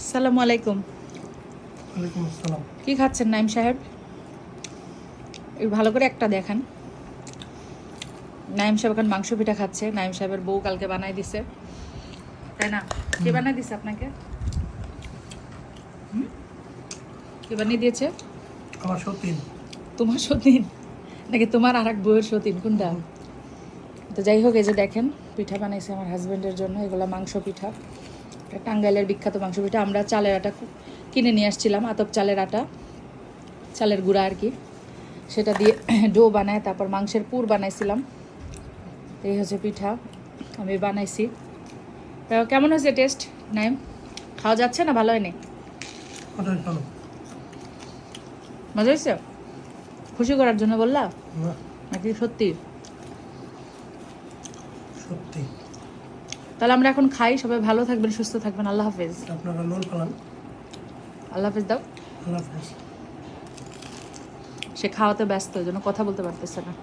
আসসালামু আলাইকুম। ওয়ালাইকুম আসসালাম। কি খাচ্ছেন নাইম সাহেব? এই ভালো করে একটা দেখান। নাইম সাহেব এখন মাংস পিঠা খাচ্ছে। নাইম সাহেবের বউ কালকে বানাই দিছে, তাই না? কে বানাই দিছে আপনাকে? কে বানিয়ে দিয়েছে? আমার সতীন। তোমার সতীন নাকি তোমার আর এক বউয়ের সতীন, কোনটা? তো যাই হোক, এই যে দেখেন পিঠা বানাইছে আমার হাজব্যান্ডের জন্য। এগুলো মাংস পিঠা, এটা টাঙ্গাইলের বিখ্যাত মাংস পিঠা। আমরা চালের আটা কিনে নিয়ে আসছিলাম, আতপ চালের আটা, চালের গুঁড়া আর কি। সেটা দিয়ে ডো বানায় তারপর মাংসের পুর বানাইছিলাম। এই হচ্ছে পিঠা আমি বানাইছি। কেমন হয়েছে টেস্ট নাইম? খাওয়া যাচ্ছে না ভালো হয়নি? ওটাই ভালো। মজা হয়েছে? খুশি করার জন্য বললা না, নাকি সত্যি? সত্যি। তাহলে আমরা এখন খাই। সবাই ভালো থাকবেন, সুস্থ থাকবেন। আল্লাহ হাফেজ। আপনারা লোন পালান। আল্লাহ হাফেজ দাও। আল্লাহ হাফেজ। সে খাওয়াতে ব্যস্ত, ওই জন্য কথা বলতে পারতেছে না।